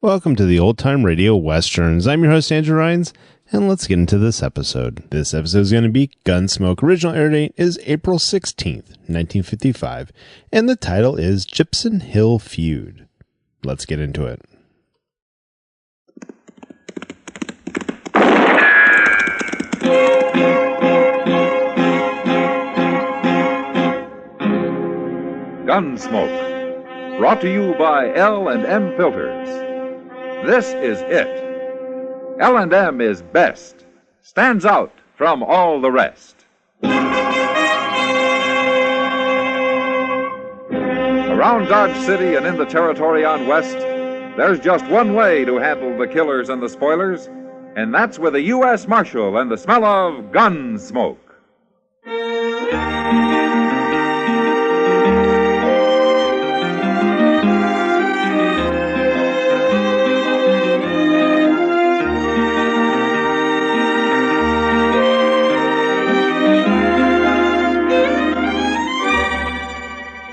Welcome to the Old Time Radio Westerns. I'm your host, Andrew Rhines, and let's get into this episode. This episode is going to be Gunsmoke. Original air date is April 16th, 1955, and the title is Gypsum Hill Feud. Let's get into it. Gunsmoke, brought to you by L&M Filters. This is it. L&M is best, stands out from all the rest. Around Dodge City and in the territory on West, there's just one way to handle the killers and the spoilers, and that's with a U.S. Marshal and the smell of Gunsmoke.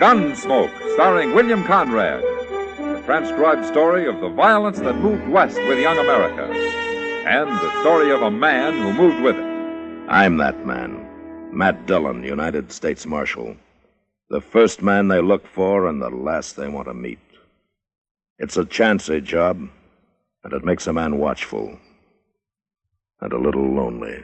Gunsmoke, starring William Conrad, the transcribed story of the violence that moved west with young America, and the story of a man who moved with it. I'm that man, Matt Dillon, United States Marshal. The first man they look for and the last they want to meet. It's a chancy job, and it makes a man watchful and a little lonely.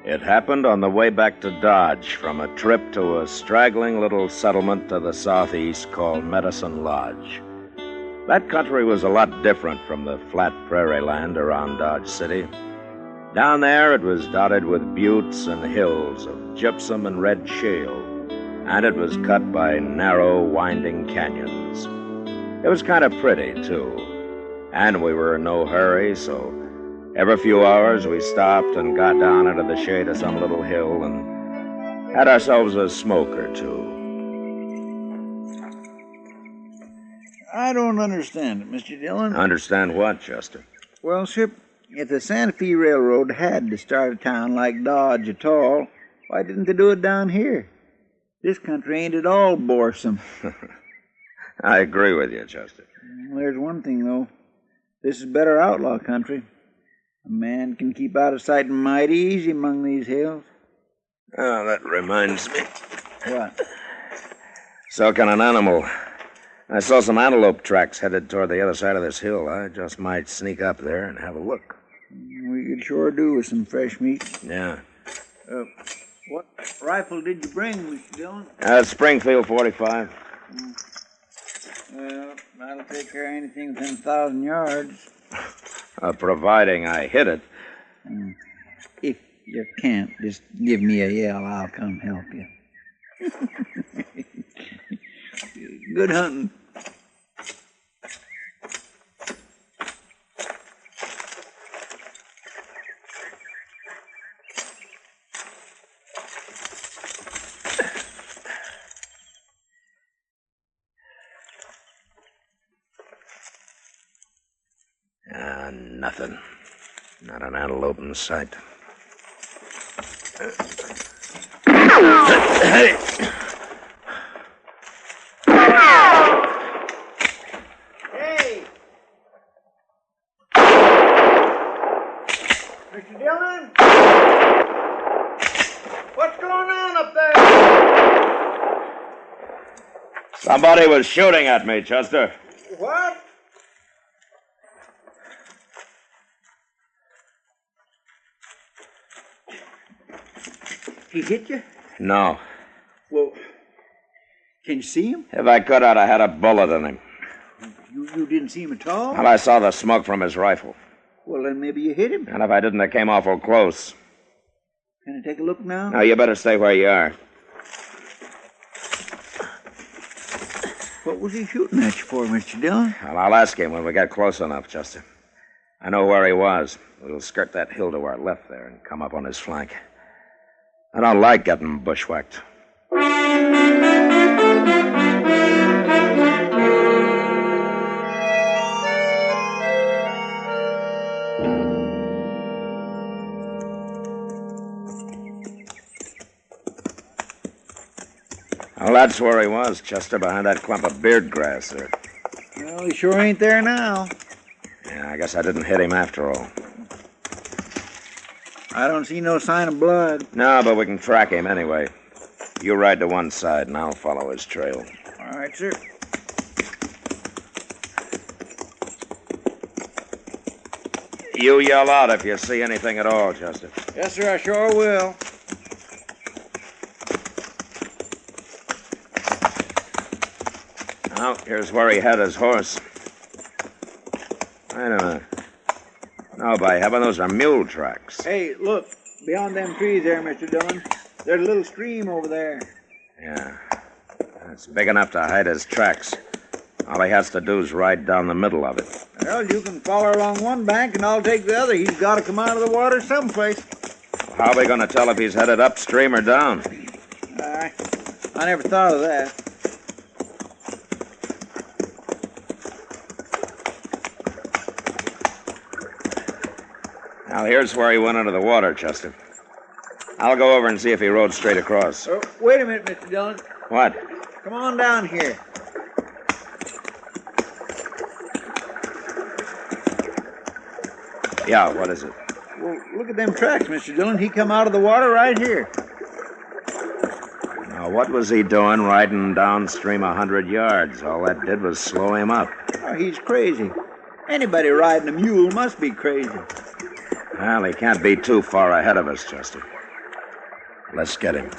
It happened on the way back to Dodge from a trip to a straggling little settlement to the southeast called Medicine Lodge. That country was a lot different from the flat prairie land around Dodge City. Down there it was dotted with buttes and hills of gypsum and red shale, and it was cut by narrow, winding canyons. It was kind of pretty, too, and we were in no hurry, so every few hours, we stopped and got down into the shade of some little hill and had ourselves a smoke or two. I don't understand it, Mr. Dillon. Understand what, Chester? Well, Ship, if the Santa Fe Railroad had to start a town like Dodge at all, why didn't they do it down here? This country ain't at all boresome. I agree with you, Chester. There's one thing, though. This is better outlaw country. A man can keep out of sight mighty easy among these hills. Oh, that reminds me. What? So can an animal. I saw some antelope tracks headed toward the other side of this hill. I just might sneak up there and have a look. We could sure do with some fresh meat. Yeah. What rifle did you bring, Mr. Dillon? Springfield 45. Well, that'll take care of anything within 1,000 yards. Providing I hit it. If you can't, just give me a yell. I'll come help you. Good hunting. Nothing. Not an antelope in sight. Hey! Hey! Mr. Dillon? What's going on up there? Somebody was shooting at me, Chester. What? He hit you? No. Well, can you see him? If I could, I'd have had a bullet in him. You didn't see him at all? Well, I saw the smoke from his rifle. Well, then maybe you hit him. And if I didn't, it came awful close. Can I take a look now? No, you better stay where you are. What was he shooting at you for, Mr. Dillon? Well, I'll ask him when we get close enough, Chester. I know where he was. We'll skirt that hill to our left there and come up on his flank. I don't like getting bushwhacked. Well, that's where he was, Chester, behind that clump of beard grass there. Well, he sure ain't there now. Yeah, I guess I didn't hit him after all. I don't see no sign of blood. No, but we can track him anyway. You ride to one side, and I'll follow his trail. All right, sir. You yell out if you see anything at all, Chester. Yes, sir, I sure will. Now, here's where he had his horse. Wait a minute. No, by heaven, those are mule tracks. Hey, look, beyond them trees there, Mr. Dillon. There's a little stream over there. Yeah. It's big enough to hide his tracks. All he has to do is ride down the middle of it. Well, you can follow along one bank and I'll take the other. He's got to come out of the water someplace. How are we going to tell if he's headed upstream or down? I never thought of that. Now, here's where he went into the water, Chester. I'll go over and see if he rode straight across. Oh, wait a minute, Mr. Dillon. What? Come on down here. Yeah, what is it? Well, look at them tracks, Mr. Dillon. He come out of the water right here. Now, what was he doing riding downstream 100 yards? All that did was slow him up. Oh, he's crazy. Anybody riding a mule must be crazy. Well, he can't be too far ahead of us, Chester. Let's get him.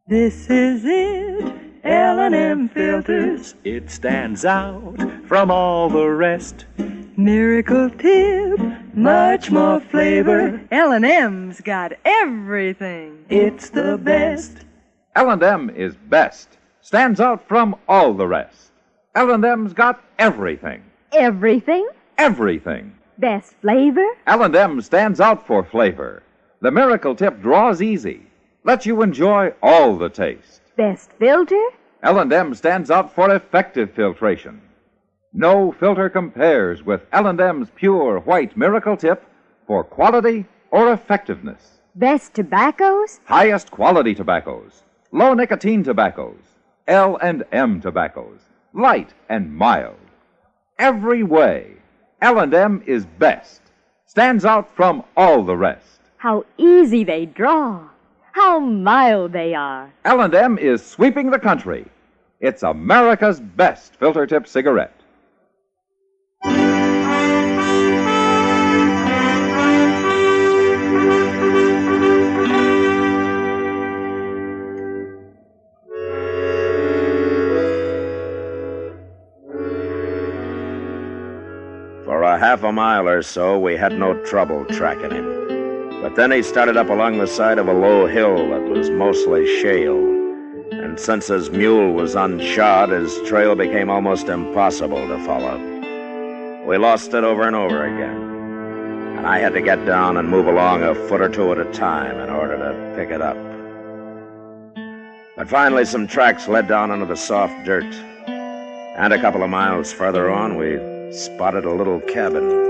This is it, L&M Filters. It stands out from all the rest. Miracle tip, much more flavor. L&M's got everything. It's the best. L&M is best. Stands out from all the rest. L&M's got everything. Everything? Everything. Best flavor? L&M stands out for flavor. The Miracle Tip draws easy. Lets you enjoy all the taste. Best filter? L&M stands out for effective filtration. No filter compares with L&M's pure white Miracle Tip for quality or effectiveness. Best tobaccos? Highest quality tobaccos, low nicotine tobaccos, L&M tobaccos, light and mild. Every way, L&M is best. Stands out from all the rest. How easy they draw. How mild they are. L&M is sweeping the country. It's America's best filter tip cigarette. For a half a mile or so, we had no trouble tracking him. But then he started up along the side of a low hill that was mostly shale. And since his mule was unshod, his trail became almost impossible to follow. We lost it over and over again. And I had to get down and move along a foot or two at a time in order to pick it up. But finally, some tracks led down into the soft dirt. And a couple of miles further on, we spotted a little cabin.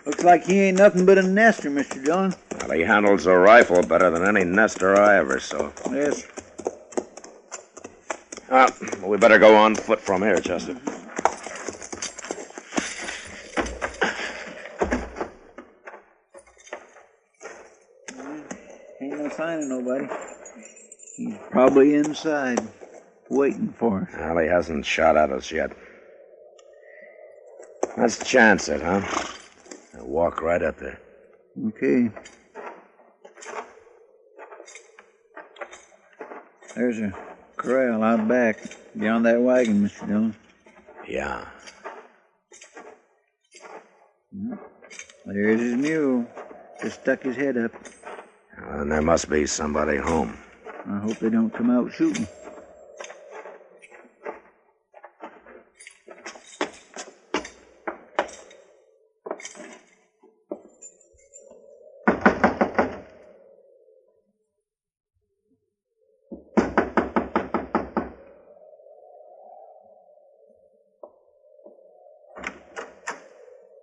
Looks like he ain't nothing but a nester, Mr. Dillon. Well, he handles a rifle better than any nester I ever saw. Yes. We better go on foot from here, Chester. Ain't no sign of nobody. He's probably inside, waiting for us. Well, he hasn't shot at us yet. Let's chance it, huh? I'll walk right up there. Okay. There's a corral out back, beyond that wagon, Mr. Dillon. Yeah. There's his mule. Just stuck his head up. Well, then there must be somebody home. I hope they don't come out shooting.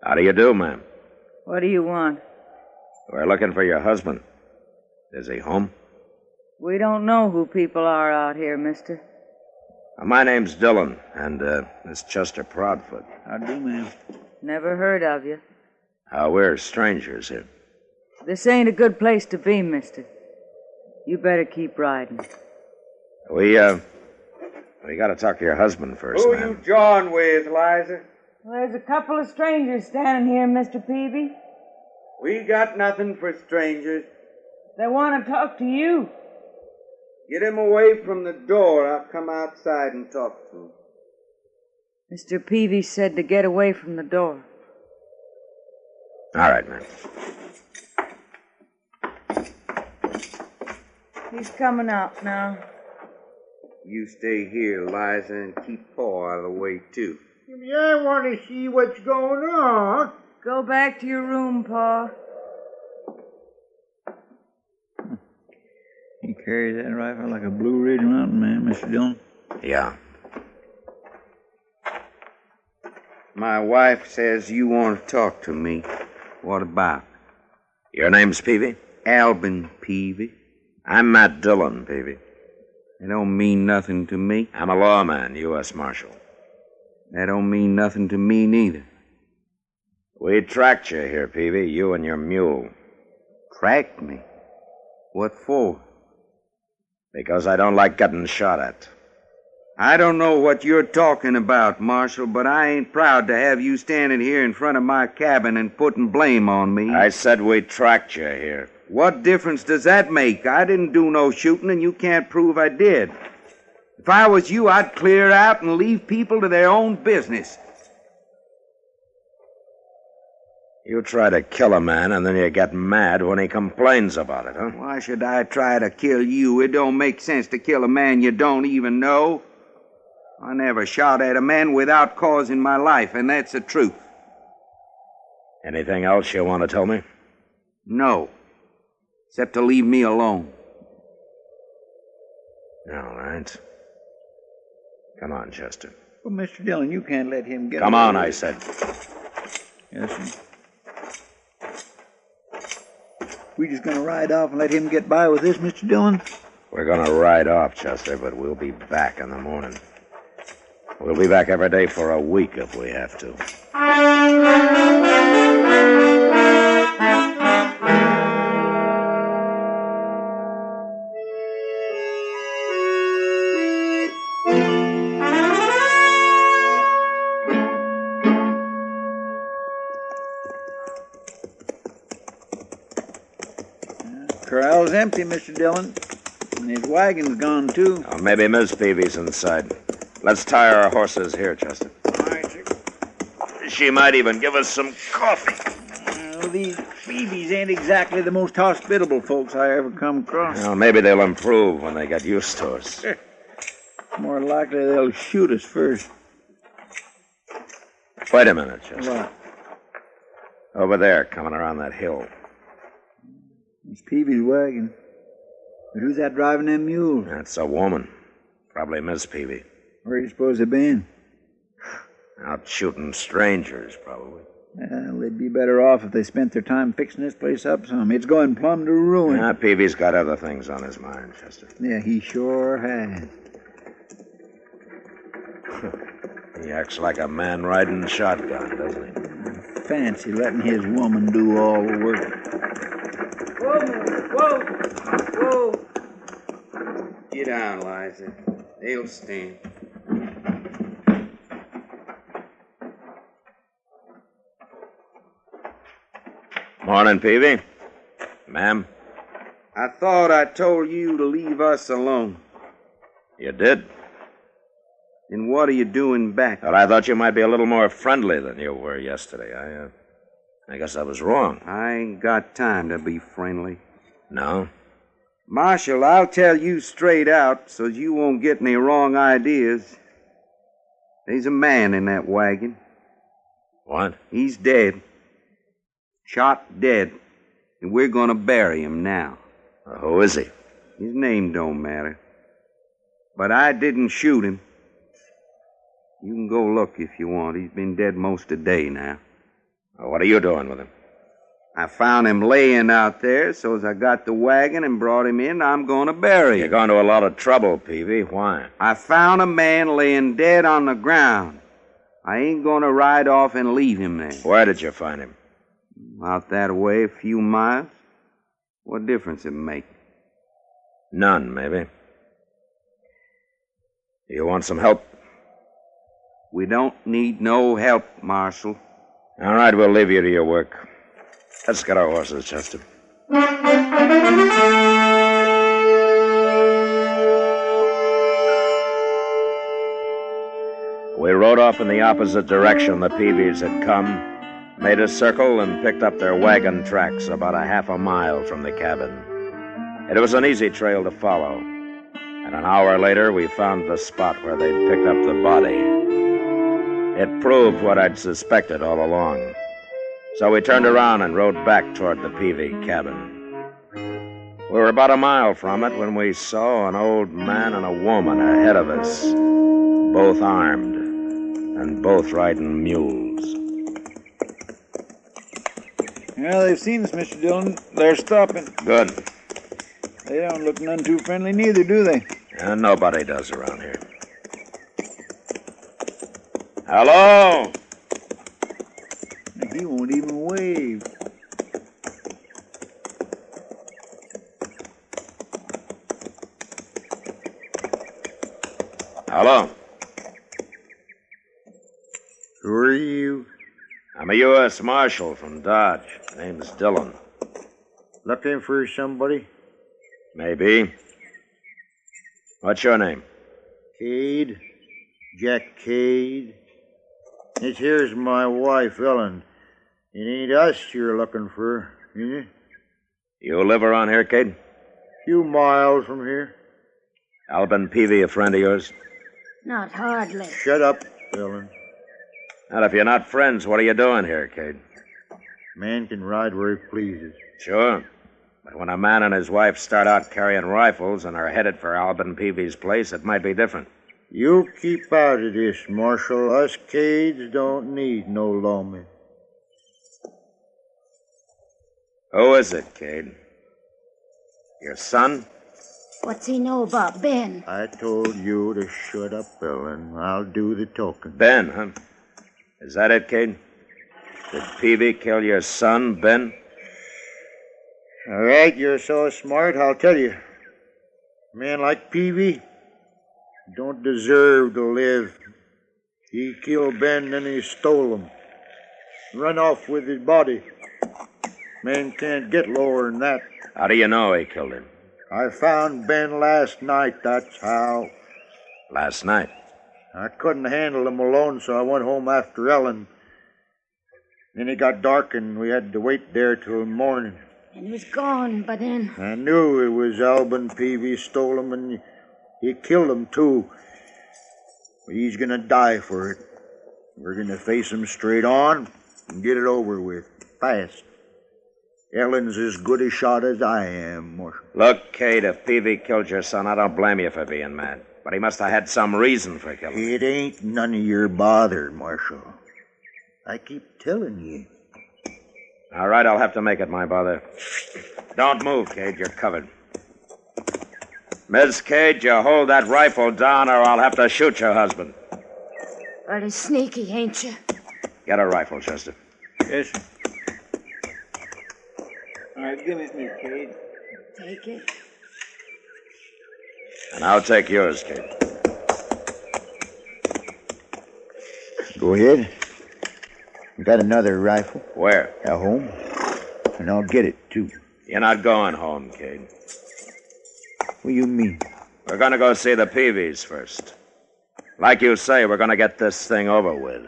How do you do, ma'am? What do you want? We're looking for your husband. Is he home? We don't know who people are out here, mister. My name's Dillon, and this Chester Proudfoot. How do, ma'am? Never heard of you. We're strangers here. This ain't a good place to be, mister. You better keep riding. We gotta talk to your husband first, Who ma'am. you jawing with, Liza? Well, there's a couple of strangers standing here, Mr. Peavy. We got nothing for strangers. They want to talk to you. Get him away from the door. I'll come outside and talk to him. Mr. Peavy said to get away from the door. All right, ma'am. He's coming out now. You stay here, Liza, and keep Paul out of the way, too. I want to see what's going on. Go back to your room, Pa. He carries that rifle like a Blue Ridge Mountain man, Mr. Dillon. Yeah. My wife says you want to talk to me. What about? Your name's Peavy? Albin Peavy. I'm Matt Dillon, Peavy. It don't mean nothing to me. I'm a lawman, U.S. Marshal. That don't mean nothing to me neither. We tracked you here, Peavy, you and your mule. Tracked me? What for? Because I don't like getting shot at. I don't know what you're talking about, Marshal, but I ain't proud to have you standing here in front of my cabin and putting blame on me. I said we tracked you here. What difference does that make? I didn't do no shooting, and you can't prove I did. If I was you, I'd clear out and leave people to their own business. You try to kill a man, and then you get mad when he complains about it, huh? Why should I try to kill you? It don't make sense to kill a man you don't even know. I never shot at a man without cause in my life, and that's the truth. Anything else you want to tell me? No. Except to leave me alone. All right. Come on, Chester. Well, Mr. Dillon, you can't let him get Come away on, with I it. said. Yes, sir. We just gonna ride off and let him get by with this, Mr. Dillon? We're going to ride off, Chester, but we'll be back in the morning. We'll be back every day for a week if we have to. Corral's empty, Mr. Dillon. And his wagon's gone, too. Oh, maybe Miss Peavy's inside. Let's tie our horses here, Chester. All right, sir. She might even give us some coffee. Well, these Phoebes ain't exactly the most hospitable folks I ever come across. Well, maybe they'll improve when they get used to us. More likely they'll shoot us first. Wait a minute, Chester. What? Over there, coming around that hill. It's Peavy's wagon. But who's that driving them mules? That's a woman. Probably Miss Peavy. Where do you suppose they've been? Out shooting strangers, probably. Well, they'd be better off if they spent their time fixing this place up some. It's going plumb to ruin. Ah, Peavy's got other things on his mind, Chester. Yeah, he sure has. He acts like a man riding shotgun, doesn't he? Fancy letting his woman do all the work. Whoa, whoa, whoa. Get down, Liza. They'll stand. Morning, Peavy. Ma'am? I thought I told you to leave us alone. You did? Then what are you doing back? Well, I thought you might be a little more friendly than you were yesterday. I guess I was wrong. I ain't got time to be friendly. No? Marshal, I'll tell you straight out so you won't get any wrong ideas. There's a man in that wagon. What? He's dead. Shot dead. And we're going to bury him now. Who is he? His name don't matter. But I didn't shoot him. You can go look if you want. He's been dead most of the day now. Well, what are you doing with him? I found him laying out there, so as I got the wagon and brought him in, I'm going to bury him. You're going to a lot of trouble, Peavy. Why? I found a man laying dead on the ground. I ain't going to ride off and leave him there. Where did you find him? Out that way, a few miles. What difference it make? None, maybe. You want some help? We don't need no help, Marshal. All right, we'll leave you to your work. Let's get our horses, Chester. We rode off in the opposite direction the Peavies had come, made a circle, and picked up their wagon tracks about a half a mile from the cabin. It was an easy trail to follow, and an hour later we found the spot where they'd picked up the body. It proved what I'd suspected all along. So we turned around and rode back toward the Peavy cabin. We were about a mile from it when we saw an old man and a woman ahead of us, both armed and both riding mules. Well, they've seen us, Mr. Dillon. They're stopping. Good. They don't look none too friendly neither, do they? And nobody does around here. Hello? He won't even wave. Hello? Who are you? I'm a U.S. Marshal from Dodge. Name's Dillon. Looking for somebody? Maybe. What's your name? Cade. Jack Cade. This here's my wife, Ellen. It ain't us you're looking for, is it? You live around here, Cade? Few miles from here. Albin Peavy, a friend of yours? Not hardly. Shut up, Ellen. Well, if you're not friends, what are you doing here, Cade? Man can ride where he pleases. Sure. But when a man and his wife start out carrying rifles and are headed for Albin Peavy's place, it might be different. You keep out of this, Marshal. Us Cades don't need no lawmen. Who is it, Cade? Your son? What's he know about Ben? I told you to shut up, Ellen. I'll do the talking. Ben, huh? Is that it, Cade? Did Peavy kill your son, Ben? All right, you're so smart, I'll tell you. A man like Peavy don't deserve to live. He killed Ben, then he stole him. Run off with his body. Man can't get lower than that. How do you know he killed him? I found Ben last night, that's how. Last night? I couldn't handle him alone, so I went home after Ellen. Then it got dark and we had to wait there till morning. And he was gone by then. I knew it was Albin Peavy stole him, and he killed him, too. But he's gonna die for it. We're gonna face him straight on and get it over with, fast. Ellen's as good a shot as I am, Marshal. Look, Cade, if Peavy killed your son, I don't blame you for being mad. But he must have had some reason for killing him. It ain't none of your bother, Marshal. I keep telling you. All right, I'll have to make it my bother. Don't move, Cade. You're covered. Miss Cade, you hold that rifle down or I'll have to shoot your husband. Pretty sneaky, ain't you? Get a rifle, Chester. Yes, sir. All right, give it me, Cade. Take it. And I'll take yours, Cade. Go ahead. Got another rifle. Where? At home. And I'll get it, too. You're not going home, Cade. What do you mean? We're going to go see the Peavies first. Like you say, we're going to get this thing over with.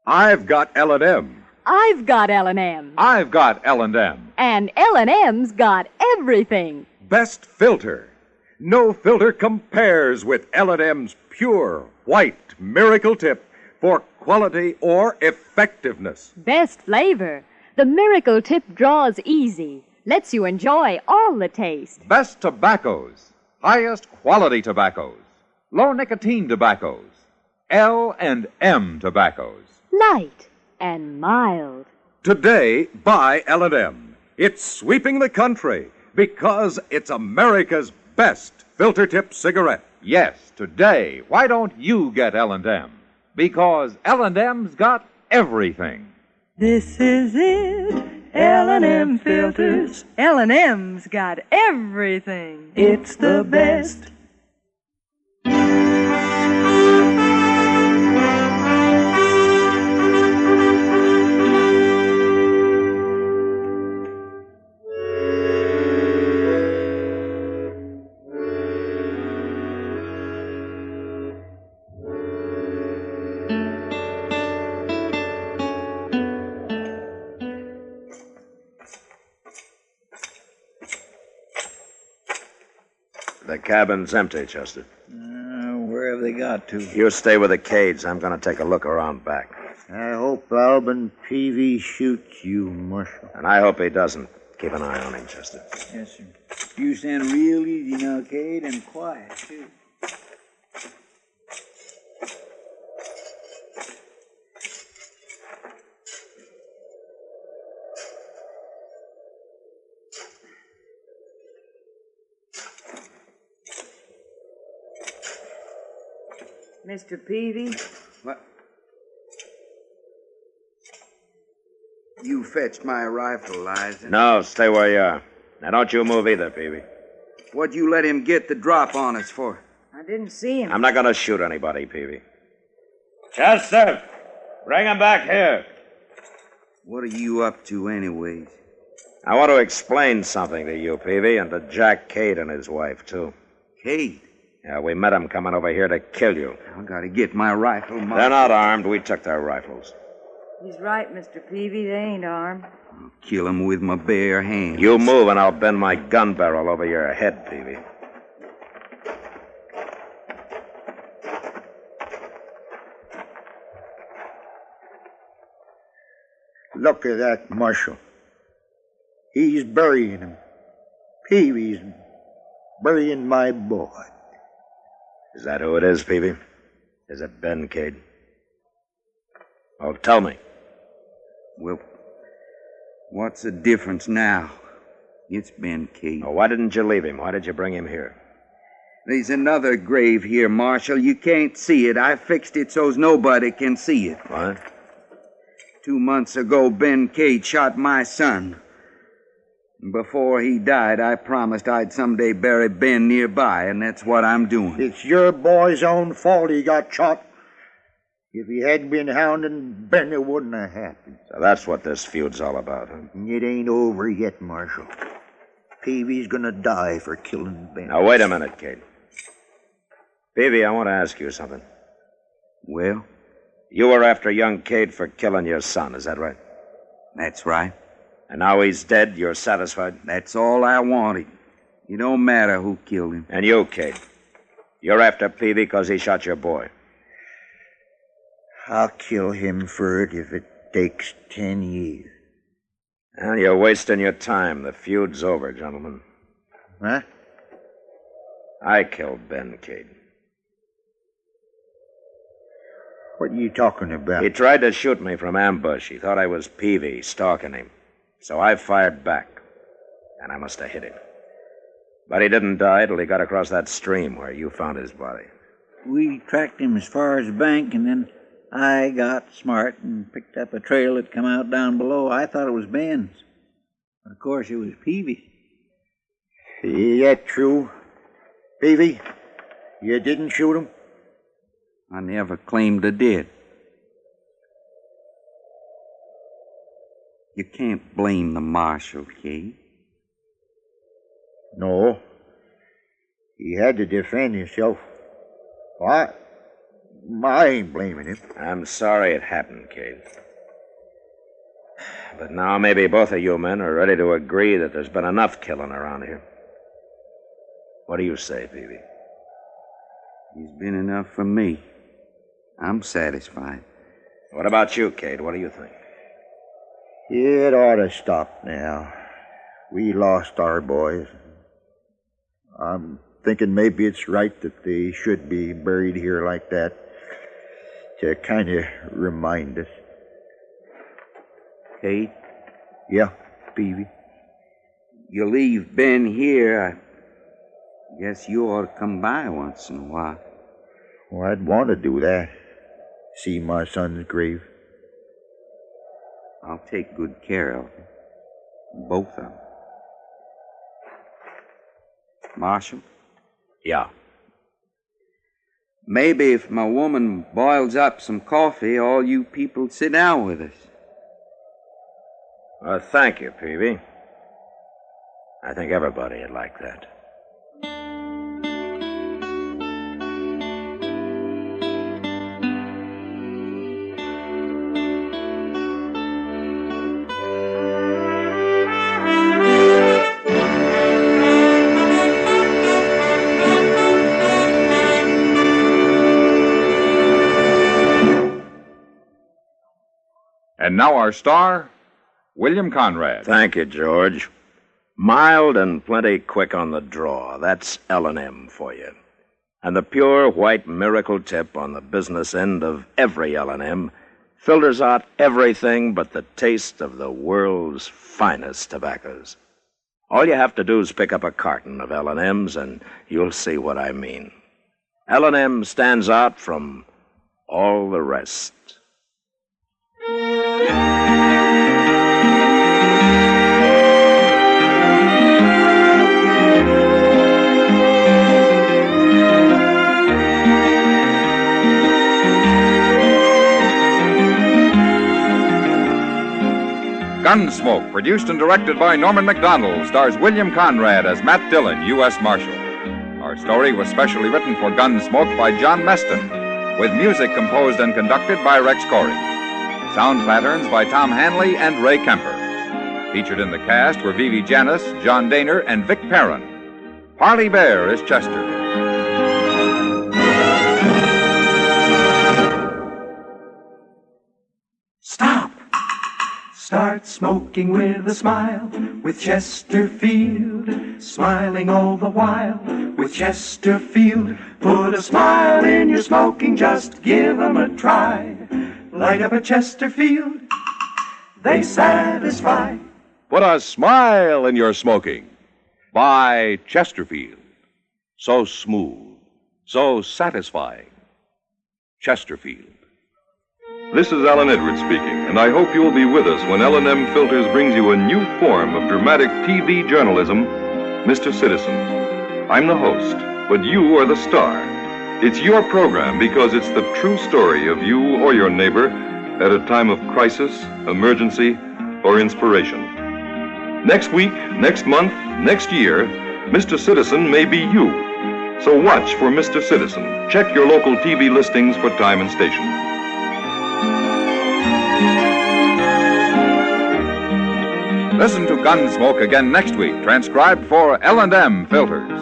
I've got L&M. I've got L&M. I've got L&M. And L&M's got everything. Best filter. No filter compares with L&M's pure, white miracle tip for quality or effectiveness. Best flavor. The Miracle Tip draws easy. Lets you enjoy all the taste. Best tobaccos. Highest quality tobaccos. Low nicotine tobaccos. L&M tobaccos. Light and mild. Today, buy L&M. It's sweeping the country because it's America's best filter tip cigarette. Yes, today, why don't you get L&M? Because L&M's got everything. This is it, L&M filters. L&M's got everything. It's the best. The cabin's empty, Chester. Where have they got to? You stay with the Cades. I'm going to take a look around back. I hope Alvin Peavy shoots you, Marshal. And I hope he doesn't. Keep an eye on him, Chester. Yes, sir. You stand real easy now, Cade, and quiet, too. Mr. Peavy? What? You fetched my rifle, Liza. No, stay where you are. Now, don't you move either, Peavy. What'd you let him get the drop on us for? I didn't see him. I'm not going to shoot anybody, Peavy. Chester! Bring him back here. What are you up to, anyways? I want to explain something to you, Peavy, and to Jack Cade and his wife, too. Cade? Yeah, we met them coming over here to kill you. I gotta get my rifle, Marshal. They're not armed. We took their rifles. He's right, Mr. Peavy. They ain't armed. I'll kill them with my bare hands. You move and I'll bend my gun barrel over your head, Peavy. Look at that, Marshal. He's burying him. Peavy's burying my boy. Is that who it is, Peavy? Is it Ben Cade? Oh, tell me. Well, what's the difference now? It's Ben Cade. Oh, why didn't you leave him? Why did you bring him here? There's another grave here, Marshal. You can't see it. I fixed it so's nobody can see it. What? 2 months ago, Ben Cade shot my son. Before he died, I promised I'd someday bury Ben nearby, and that's what I'm doing. It's your boy's own fault he got shot. If he hadn't been hounding Ben, it wouldn't have happened. So that's what this feud's all about, huh? It ain't over yet, Marshal. Peavy's gonna die for killing Ben. Now, wait a minute, Cade. Peavy, I want to ask you something. Well? You were after young Cade for killing your son, is that right? That's right. And now he's dead, you're satisfied? That's all I wanted. It don't matter who killed him. And you, Cade? You're after Peavy because he shot your boy. I'll kill him for it if it takes 10 years. Well, you're wasting your time. The feud's over, gentlemen. Huh? I killed Ben Cade. What are you talking about? He tried to shoot me from ambush. He thought I was Peavy, stalking him. So I fired back. And I must have hit him. But he didn't die till he got across that stream where you found his body. We tracked him as far as the bank, and then I got smart and picked up a trail that come out down below. I thought it was Ben's. But of course, it was Peavy's. Is that true? Peavy, you didn't shoot him? I never claimed I did. You can't blame the marshal, Kate. No. He had to defend himself. I ain't blaming him. I'm sorry it happened, Kate. But now maybe both of you men are ready to agree that there's been enough killing around here. What do you say, Peavy? He's been enough for me. I'm satisfied. What about you, Kate? What do you think? It ought to stop now. We lost our boys. I'm thinking maybe it's right that they should be buried here like that to kind of remind us. Kate? Yeah, Peavy? You leave Ben here, I guess you ought to come by once in a while. Well, I'd want to do that. See my son's grave. I'll take good care of you. Both of them. Marshal? Yeah. Maybe if my woman boils up some coffee, all you people sit down with us. Thank you, Peavy. I think everybody would like that. And now our star, William Conrad. Thank you, George. Mild and plenty quick on the draw. That's L&M for you. And the pure white miracle tip on the business end of every L&M filters out everything but the taste of the world's finest tobaccos. All you have to do is pick up a carton of L&Ms and you'll see what I mean. L&M stands out from all the rest. Gunsmoke, produced and directed by Norman Macdonald, stars William Conrad as Matt Dillon, U.S. Marshal. Our story was specially written for Gunsmoke by John Meston, with music composed and conducted by Rex Corey. Sound patterns by Tom Hanley and Ray Kemper. Featured in the cast were Vivi Janis, John Daner, and Vic Perrin. Harley Bear is Chester. Stop! Start smoking with a smile with Chesterfield, smiling all the while with Chesterfield. Put a smile in your smoking, just give 'em a try. Light up a Chesterfield, they satisfy. Put a smile in your smoking. Buy Chesterfield. So smooth, so satisfying. Chesterfield. This is Alan Edwards speaking, and I hope you'll be with us when L&M Filters brings you a new form of dramatic TV journalism, Mr. Citizen. I'm the host, but you are the star. It's your program because it's the true story of you or your neighbor at a time of crisis, emergency, or inspiration. Next week, next month, next year, Mr. Citizen may be you. So watch for Mr. Citizen. Check your local TV listings for time and station. Listen to Gunsmoke again next week, transcribed for L&M Filters.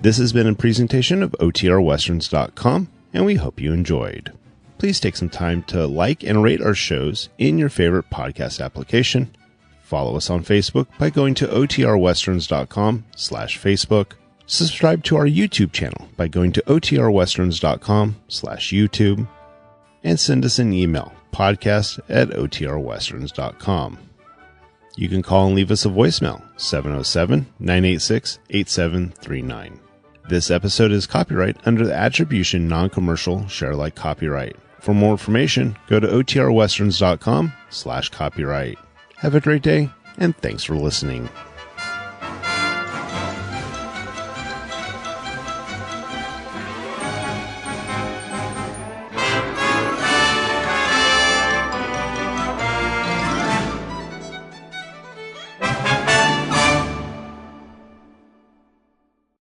This has been a presentation of OTRWesterns.com, and we hope you enjoyed. Please take some time to like and rate our shows in your favorite podcast application. Follow us on Facebook by going to OTRWesterns.com/Facebook. Subscribe to our YouTube channel by going to OTRWesterns.com/YouTube. And send us an email, podcast@OTRWesterns.com. You can call and leave us a voicemail, 707-986-8739. This episode is copyright under the Attribution Non-Commercial Share-alike copyright. For more information, go to OTRWesterns.com/copyright. Have a great day, and thanks for listening.